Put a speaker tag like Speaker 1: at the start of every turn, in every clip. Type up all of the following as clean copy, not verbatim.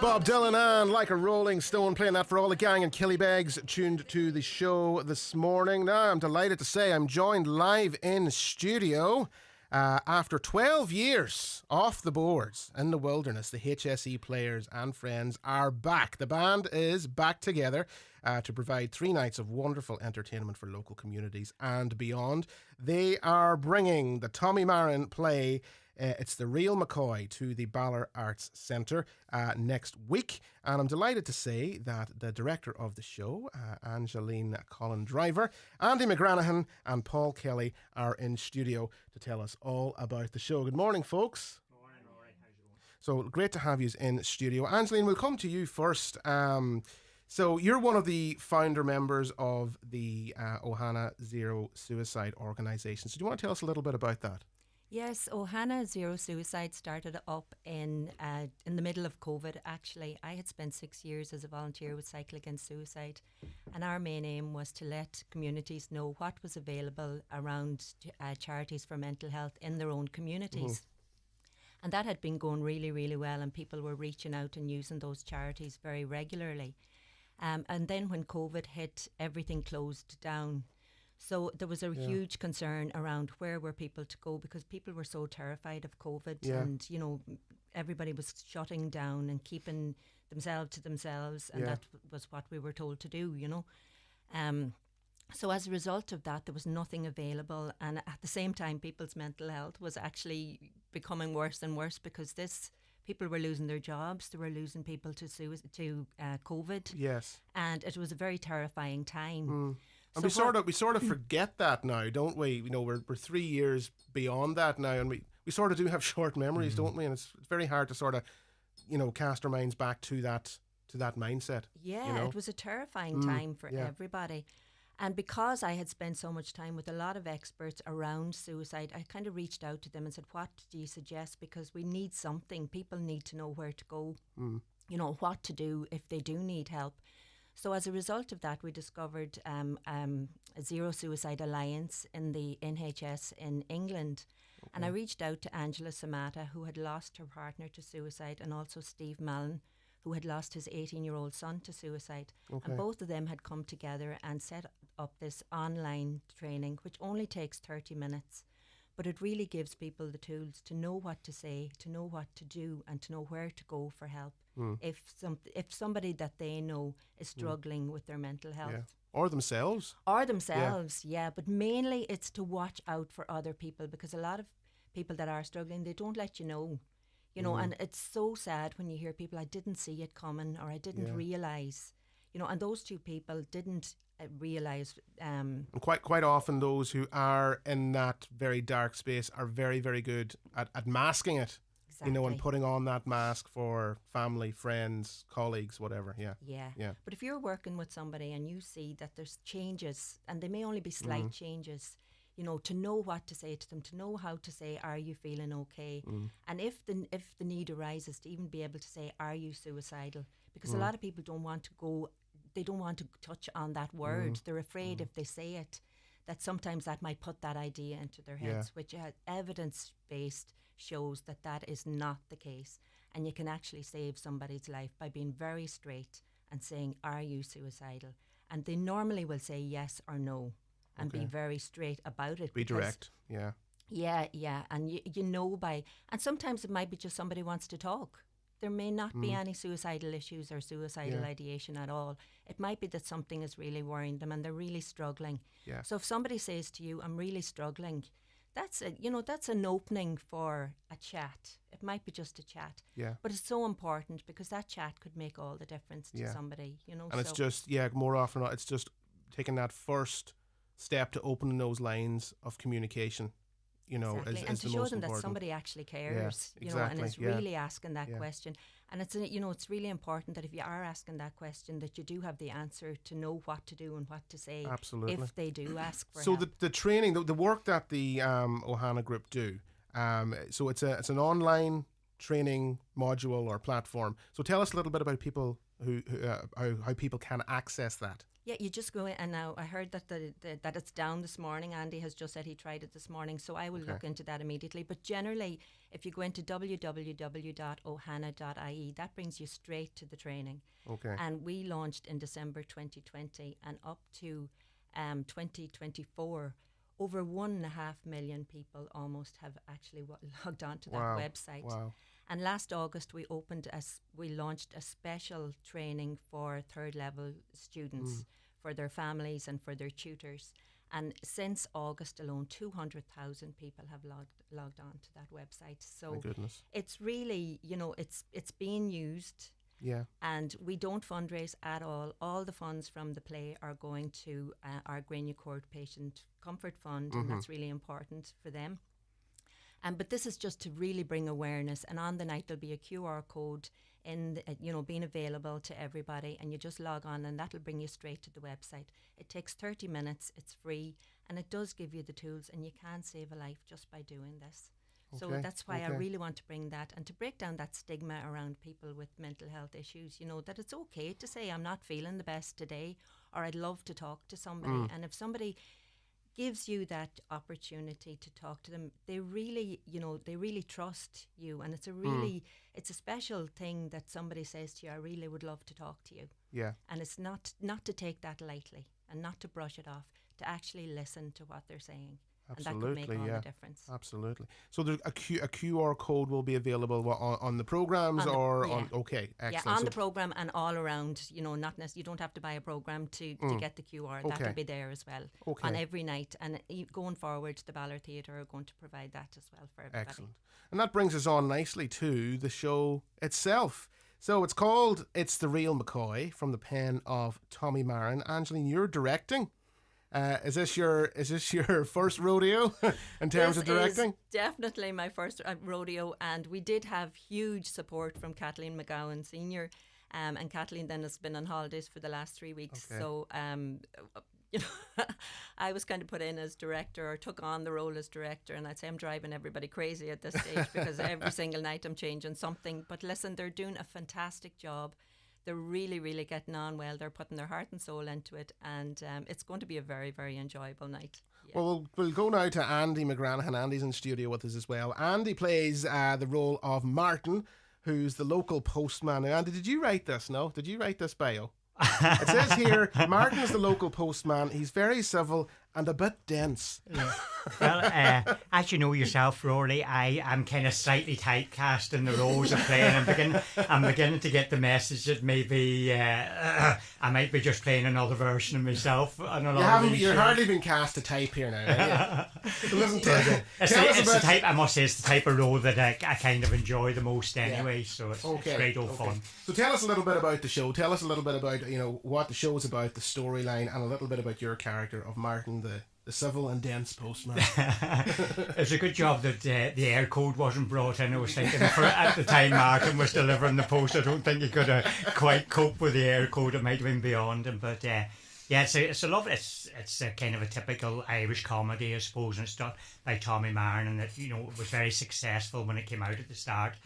Speaker 1: Bob Dylan and Like a Rolling Stone, playing that for all the gang in Killybegs tuned to the show this morning. Now, I'm delighted to say I'm joined live in studio after 12 years off the boards in the wilderness. The HSE players and friends are back. The band is back together to provide 3 nights of wonderful entertainment for local communities and beyond. They are bringing the Tommy Marin play It's the Real McCoy to the Ballard Arts Centre next week. And I'm delighted to say that the director of the show, Angeline Collin-Driver, Andy McGranahan and Paul Kelly are in studio to tell us all about the show. Good morning, folks.
Speaker 2: Good morning, Rory. How's it going?
Speaker 1: So great to have you in studio. Angeline, we'll come to you first. So you're one of the founder members of the Ohana Zero Suicide organisation. So do you want to tell us a little bit about that?
Speaker 3: Yes, Ohana Zero Suicide started up in the middle of COVID, actually. I had spent 6 years as a volunteer with Cycle Against Suicide, and our main aim was to let communities know what was available around charities for mental health in their own communities. Mm-hmm. And that had been going really, really well, and people were reaching out and using those charities very regularly. And then when COVID hit, everything closed down. So there was a huge concern around where were people to go, because people were so terrified of COVID and, you know, everybody was shutting down and keeping themselves to themselves, and that was what we were told to do, you know. So as a result of that, there was nothing available, and at the same time people's mental health was actually becoming worse and worse, because people were losing their jobs, they were losing people to COVID.
Speaker 1: Yes.
Speaker 3: And it was a very terrifying time.
Speaker 1: Mm. And we sort of forget that now, don't we? You know, we're 3 years beyond that now, and we sort of do have short memories, don't we? And it's very hard to sort of, you know, cast our minds back to that mindset.
Speaker 3: Yeah,
Speaker 1: you know?
Speaker 3: It was a terrifying time for everybody. And because I had spent so much time with a lot of experts around suicide, I kind of reached out to them and said, what do you suggest? Because we need something. People need to know where to go, you know, what to do if they do need help. So as a result of that, we discovered a Zero Suicide Alliance in the NHS in England. Okay. And I reached out to Angela Samata, who had lost her partner to suicide, and also Steve Mallon, who had lost his 18-year-old son to suicide. Okay. And both of them had come together and set up this online training, which only takes 30 minutes. But it really gives people the tools to know what to say, to know what to do, and to know where to go for help if somebody that they know is struggling with their mental health.
Speaker 1: Yeah. Or themselves.
Speaker 3: But mainly it's to watch out for other people, because a lot of people that are struggling, they don't let you know. You know, and it's so sad when you hear people, I didn't see it coming, or I didn't realise. You know, and those two people didn't realise.
Speaker 1: And quite often those who are in that very dark space are very, very good at masking it. Exactly. You know, and putting on that mask for family, friends, colleagues, whatever. Yeah.
Speaker 3: But if you're working with somebody and you see that there's changes, and they may only be slight changes, you know, to know what to say to them, to know how to say, are you feeling okay? And if the need arises, to even be able to say, are you suicidal? Because a lot of people don't want to go, they don't want to touch on that word. They're afraid if they say it, that sometimes that might put that idea into their heads, which evidence-based shows that that is not the case. And you can actually save somebody's life by being very straight and saying, are you suicidal? And they normally will say yes or no, and be very straight about it.
Speaker 1: Be direct,
Speaker 3: Yeah, and you know and sometimes it might be just somebody wants to talk. There may not be any suicidal issues or suicidal ideation at all. It might be that something is really worrying them and they're really struggling. Yeah. So if somebody says to you, I'm really struggling, that's an opening for a chat. It might be just a chat. Yeah. But it's so important, because that chat could make all the difference to somebody, you know.
Speaker 1: And it's just, more often than not, it's just taking that first step to opening those lines of communication. You know,
Speaker 3: exactly.
Speaker 1: is
Speaker 3: and to
Speaker 1: the
Speaker 3: show
Speaker 1: most
Speaker 3: them
Speaker 1: important.
Speaker 3: that somebody actually cares,
Speaker 1: exactly.
Speaker 3: you know, and is really asking that question. And it's it's really important that if you are asking that question, that you do have the answer to know what to do and what to say.
Speaker 1: Absolutely.
Speaker 3: If they do ask for
Speaker 1: help.
Speaker 3: So
Speaker 1: the training, the work that the Ohana group do, so it's an online training module or platform. So tell us a little bit about people how people can access that.
Speaker 3: Yeah, you just go in, and now I heard that that it's down this morning. Andy has just said he tried it this morning, so I will look into that immediately. But generally, if you go into www.ohana.ie, that brings you straight to the training.
Speaker 1: Okay.
Speaker 3: And we launched in December 2020, and up to 2024, over 1.5 million people almost have actually logged on to that website.
Speaker 1: Wow.
Speaker 3: And last August, we launched a special training for third level students, for their families and for their tutors. And since August alone, 200,000 people have logged on to that website. So
Speaker 1: my goodness.
Speaker 3: It's really, it's being used.
Speaker 1: Yeah.
Speaker 3: And we don't fundraise at all. All the funds from the play are going to our Grania Court Patient Comfort Fund, and that's really important for them. But this is just to really bring awareness. And on the night, there'll be a QR code being available to everybody, and you just log on, and that'll bring you straight to the website. It takes 30 minutes. It's free, and it does give you the tools, and you can save a life just by doing this. So that's why I really want to bring that, and to break down that stigma around people with mental health issues, that it's okay to say, I'm not feeling the best today, or I'd love to talk to somebody. And if somebody gives you that opportunity to talk to them, they really trust you, and it's a special thing that somebody says to you, I really would love to talk to you.
Speaker 1: Yeah.
Speaker 3: And it's not to take that lightly and not to brush it off, to actually listen to what they're saying.
Speaker 1: Absolutely,
Speaker 3: and that could make all the difference.
Speaker 1: Absolutely. So there's a QR code will be available on the programs on okay, excellent.
Speaker 3: Yeah, on the program and all around. Not you don't have to buy a program to get the QR.
Speaker 1: Okay.
Speaker 3: That'll be there as well on every night. And going forward, the Ballard Theatre are going to provide that as well for everybody.
Speaker 1: Excellent. And that brings us on nicely to the show itself. So it's called It's the Real McCoy, from the pen of Tommy Marin. Angeline, you're directing. Is this your first rodeo in terms of directing?
Speaker 3: This is definitely my first rodeo, and we did have huge support from Kathleen McGowan Senior, and Kathleen then has been on holidays for the last 3 weeks.
Speaker 1: Okay.
Speaker 3: So I was kind of put in as director, or took on the role as director, and I'd say I'm driving everybody crazy at this stage because every single night I'm changing something. But listen, they're doing a fantastic job. They're really, really getting on well. They're putting their heart and soul into it, and it's going to be a very, very enjoyable night. Yeah.
Speaker 1: Well, we'll go now to Andy McGranahan. Andy's in studio with us as well. Andy plays the role of Martin, who's the local postman. Now, Andy, did you write this? No? Did you write this bio? It says here, Martin is the local postman. He's very civil and a bit dense.
Speaker 2: Yeah. Well, as you know yourself, Rory, I am kind of slightly typecast in the roles of playing. I'm beginning to get the message that maybe I might be just playing another version of myself.
Speaker 1: You're hardly been cast to type here now. Listen to
Speaker 2: it's the type, I must say, it's the type of role that I kind of enjoy the most anyway. So it's great old fun.
Speaker 1: So tell us a little bit about the show. Tell us a little bit about what the show is about, the storyline, and a little bit about your character of Martin, the civil and dense postman.
Speaker 2: It's a good job that the air code wasn't brought in. I was thinking at the time Martin was delivering the post, I don't think he could quite cope with the air code. It might have been beyond him, but it's a lovely. It's a kind of a typical Irish comedy, I suppose, and it's done by Tommy Marin, and it was very successful when it came out at the start.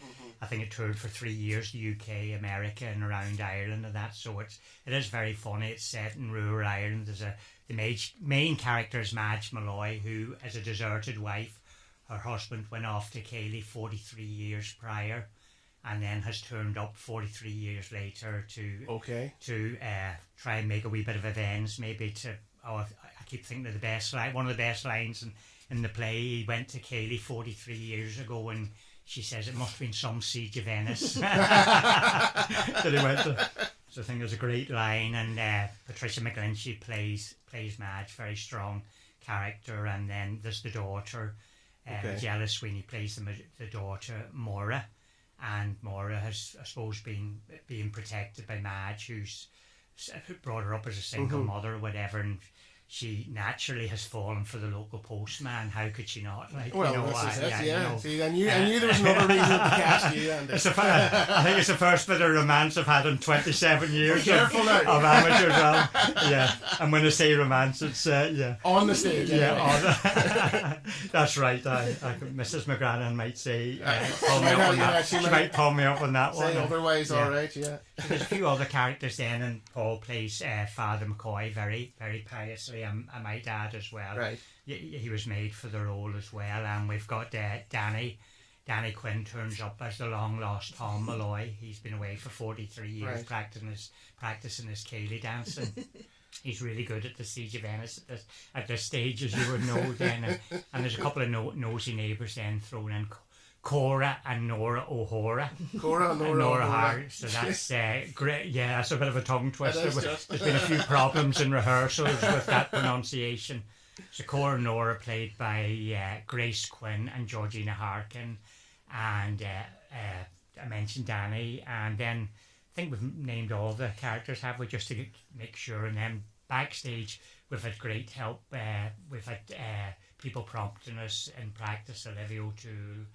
Speaker 2: I think it toured for 3 years, the UK, America, and around Ireland and that. So it is very funny. It's set in rural Ireland. The main character is Madge Malloy, who, as a deserted wife, her husband went off to Cayley 43 years prior, and then has turned up 43 years later to try and make a wee bit of amends, maybe I keep thinking of one of the best lines in the play. He went to Cayley 43 years ago, and she says it must have been some siege of Venice that he went to. So I think there's a great line, and Patricia McGlinchey plays Madge, very strong character, and then there's the daughter, Jella Sweeney plays the daughter, Maura, and Maura has, I suppose, been being protected by Madge, who brought her up as a single mother or whatever, and she naturally has fallen for the local postman. How could she not? Like,
Speaker 1: Well,
Speaker 2: you know,
Speaker 1: this is it,
Speaker 2: yeah.
Speaker 1: yeah.
Speaker 2: You know,
Speaker 1: See, I knew there was another reason to cast you. And
Speaker 2: it's I think it's the first bit of romance I've had in 27 years
Speaker 1: Careful now.
Speaker 2: of amateur drama. Yeah, and when I say romance, it's yeah.
Speaker 1: On the stage.
Speaker 2: Yeah,
Speaker 1: anyway.
Speaker 2: that's right. Mrs. McGrannon might say, pull me
Speaker 1: might
Speaker 2: up
Speaker 1: have-
Speaker 2: on
Speaker 1: yeah,
Speaker 2: that.
Speaker 1: she
Speaker 2: She
Speaker 1: might
Speaker 2: might pull me up on that one.
Speaker 1: Say otherwise,
Speaker 2: Yeah.
Speaker 1: all right, yeah.
Speaker 2: There's a few other characters then, and Paul plays Father McCoy very, very piously, and my dad as well.
Speaker 1: Right.
Speaker 2: He was made for the role as well, and we've got Danny. Danny Quinn turns up as the long lost Tom Malloy. He's been away for 43 years
Speaker 1: Right.
Speaker 2: practicing his Cayley dancing. He's really good at the Siege of Venice at this stage, as you would know then. And there's a couple of nosy neighbours then thrown in. Cora and Nora O'Hora.
Speaker 1: Cora and
Speaker 2: And
Speaker 1: Nora.
Speaker 2: Hart. So that's great. Yeah, that's a bit of a tongue twister.
Speaker 1: is just.
Speaker 2: There's been a few problems in rehearsals with that pronunciation. So Cora and Nora played by Grace Quinn and Georgina Harkin. And I mentioned Danny. And then I think we've named all the characters, have we, just to make sure. And then backstage, we've had great help. We've had people prompting us in practice, Olivia O'Toole,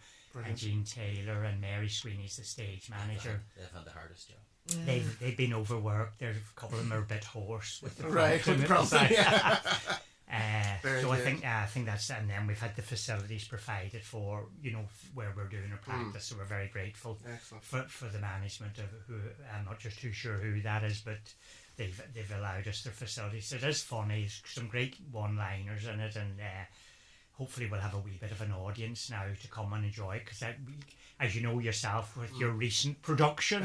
Speaker 2: and Jean Taylor, and Mary Sweeney's the stage manager.
Speaker 4: They've had the hardest job.
Speaker 2: They've been overworked. There's a couple of them are a bit hoarse with the
Speaker 1: Right,
Speaker 2: prompting.
Speaker 1: with prompting, yeah. Very
Speaker 2: So
Speaker 1: good.
Speaker 2: I think that's, and then we've had the facilities provided for, you know, where we're doing our practice. So we're very grateful
Speaker 1: Excellent.
Speaker 2: for the management of who, I'm not just too sure who that is, but they've allowed us their facilities. It is funny, there's some great one-liners in it, and hopefully we'll have a wee bit of an audience now to come and enjoy it, because as you know yourself with your recent production,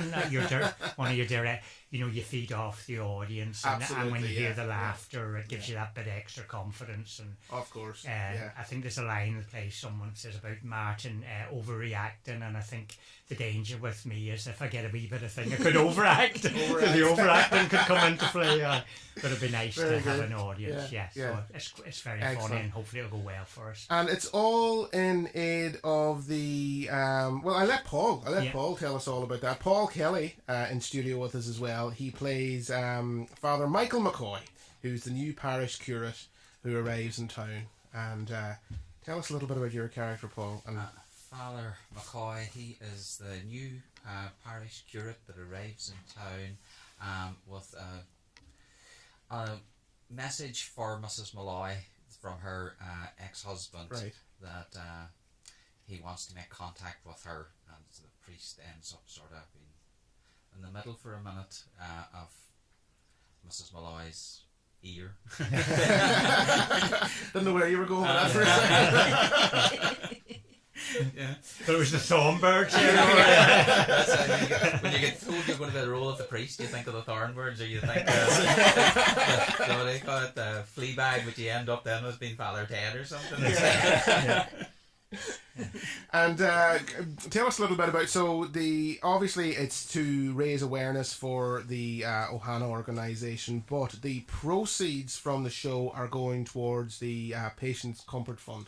Speaker 2: one of your direct, you know, you feed off the audience, and when you
Speaker 1: Absolutely,
Speaker 2: hear
Speaker 1: yeah,
Speaker 2: the
Speaker 1: yeah.
Speaker 2: laughter, it gives you that bit of extra confidence. And
Speaker 1: Of course. Yeah.
Speaker 2: I think there's a line in the play someone says about Martin overreacting, and I think the danger with me is if I get a wee bit of thing, I could overact. So the overacting could come into play. But it'd be nice
Speaker 1: Very
Speaker 2: to have
Speaker 1: good.
Speaker 2: an audience.
Speaker 1: Yeah,
Speaker 2: Yeah, so it's very funny,
Speaker 1: Excellent.
Speaker 2: and hopefully it'll go well for us.
Speaker 1: And it's all in aid of the well, I let Paul tell us all about that. Paul Kelly in studio with us as well. He plays Father Michael McCoy, who's the new parish curate who arrives in town. And tell us a little bit about your character, Paul. And
Speaker 4: Father McCoy, he is the new parish curate that arrives in town with a message for Mrs. Malloy from her ex-husband,
Speaker 1: Right.
Speaker 4: that he wants to make contact with her, and the priest ends up sort of being in the middle for a minute of Mrs. Malloy's ear.
Speaker 1: didn't know where you were going with that for a second.
Speaker 4: Yeah.
Speaker 2: But it was the Thornbirds.
Speaker 4: That's how you get, when you get told you're going to be the role of the priest, you think of the Thornbirds, or you think what do they call it, the Fleabag, but you end up then as being Father Ted or something.
Speaker 1: And tell us a little bit about, so obviously it's to raise awareness for the Ohana organisation, but the proceeds from the show are going towards the Patients Comfort Fund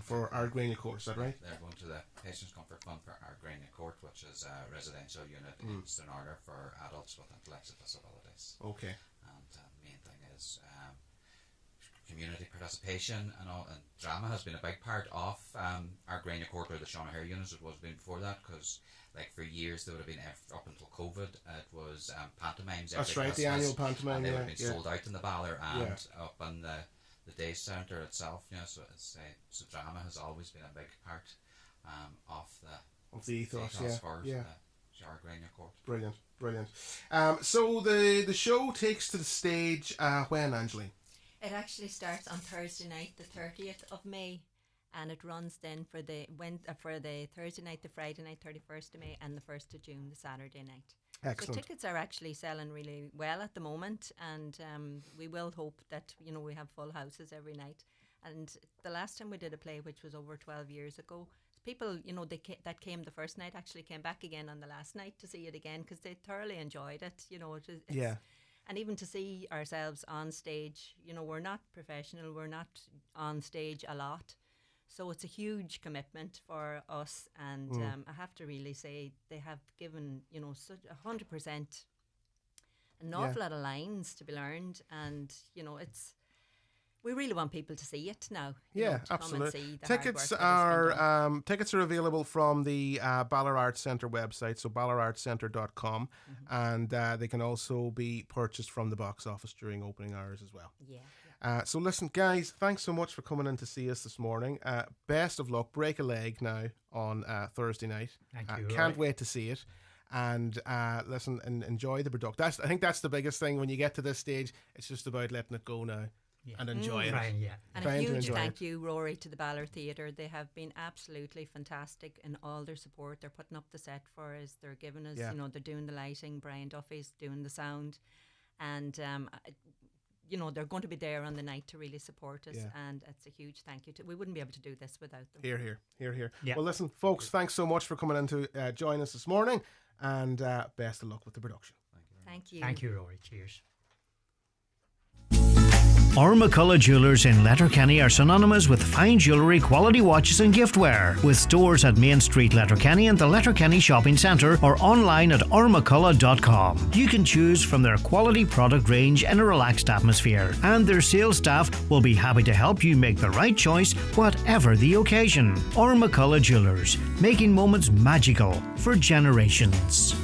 Speaker 1: for Ardgrania Court, is that right?
Speaker 4: They're going to the Patients Comfort Fund for Ardgrania Court, which is a residential unit in Eastern Order for adults with intellectual disabilities.
Speaker 1: Okay.
Speaker 4: And the main thing is community participation, and drama has been a big part of Ardgrania Court, or the Sean O'Hare units. It was been before that, because like for years there would have been, up until COVID, it was pantomimes.
Speaker 1: That's
Speaker 4: every
Speaker 1: right, the
Speaker 4: Christmas,
Speaker 1: annual pantomime.
Speaker 4: and they would
Speaker 1: Yeah,
Speaker 4: have been sold out in the Balor and up in the day centre itself. You know, so so drama has always been a big part of
Speaker 1: the ethos,
Speaker 4: for
Speaker 1: yeah.
Speaker 4: the Ardgrania Court.
Speaker 1: Brilliant. So the show takes to the stage when, Angeline?
Speaker 3: It actually starts on Thursday night, the 30th of May, and it runs then for the Thursday night, the Friday night, 31st of May, and the 1st of June, the Saturday night.
Speaker 1: Excellent.
Speaker 3: The tickets are actually selling really well at the moment, and we will hope that, you know, we have full houses every night. And the last time we did a play, which was over 12 years ago, people, you know, that came the first night actually came back again on the last night to see it again, because they thoroughly enjoyed it. You know, it's, and even to see ourselves on stage, you know, we're not professional, we're not on stage a lot. So it's a huge commitment for us, and I have to really say they have given, you know, such 100%, an awful lot of lines to be learned, and, you know, it's We really want people to see it now. you know,
Speaker 1: Yeah,
Speaker 3: to come and
Speaker 1: absolutely.
Speaker 3: see the hard work
Speaker 1: Tickets
Speaker 3: that has been done.
Speaker 1: tickets are available from the Ballard Arts Centre website, so ballardartscentre.com, and they can also be purchased from the box office during opening hours as well.
Speaker 3: Yeah.
Speaker 1: So listen, guys, thanks so much for coming in to see us this morning. Best of luck. Break a leg now on Thursday night.
Speaker 2: Thank you,
Speaker 1: Can't
Speaker 2: Rory.
Speaker 1: wait to see it. And listen, and enjoy the production. I think that's the biggest thing when you get to this stage. It's just about letting it go now and enjoy it.
Speaker 2: Right, yeah.
Speaker 3: And
Speaker 1: Trying
Speaker 3: a
Speaker 1: to
Speaker 3: huge
Speaker 1: enjoy
Speaker 3: thank
Speaker 1: it.
Speaker 3: you, Rory, to the Ballard Theatre. They have been absolutely fantastic in all their support. They're putting up the set for us. They're giving us,
Speaker 1: Yeah.
Speaker 3: they're doing the lighting. Brian Duffy's doing the sound. And, they're going to be there on the night to really support us.
Speaker 1: Yeah.
Speaker 3: And it's a huge thank you. We wouldn't be able to do this without them.
Speaker 1: Here, here, here, here.
Speaker 2: Yeah.
Speaker 1: Well, listen, folks, thanks so much for coming in to join us this morning, and best of luck with the production.
Speaker 3: Thank you.
Speaker 2: Thank you, Rory. Cheers.
Speaker 5: Our McCullough Jewelers in Letterkenny are synonymous with fine jewellery, quality watches and giftware. With stores at Main Street, Letterkenny and the Letterkenny Shopping Centre, or online at ourmccullough.com. You can choose from their quality product range in a relaxed atmosphere, and their sales staff will be happy to help you make the right choice, whatever the occasion. Our McCullough Jewelers, making moments magical for generations.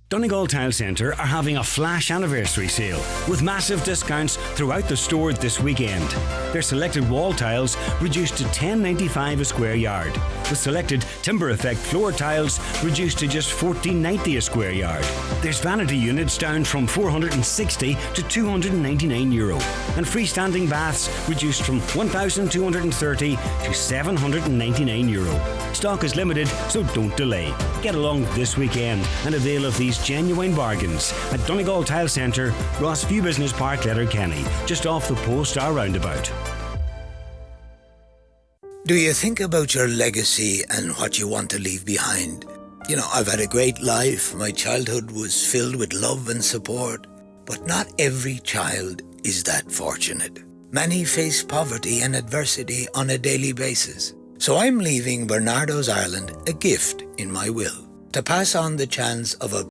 Speaker 6: Donegal Tile Centre are having a flash anniversary sale with massive discounts throughout the store this weekend. Their selected wall tiles reduced to $10.95 a square yard, with selected timber effect floor tiles reduced to just $14.90 a square yard. There's vanity units down from €460 to €299, and freestanding baths reduced from €1,230 to €799. Stock is limited, so don't delay. Get along this weekend and avail of these genuine bargains at Donegal Tile Centre, Rossview Business Park, Letterkenny, just off the Polestar roundabout.
Speaker 7: Do you think about your legacy and what you want to leave behind? You know, I've had a great life. My childhood was filled with love and support. But not every child is that fortunate. Many face poverty and adversity on a daily basis. So I'm leaving Bernardo's Ireland a gift in my will, to pass on the chance of a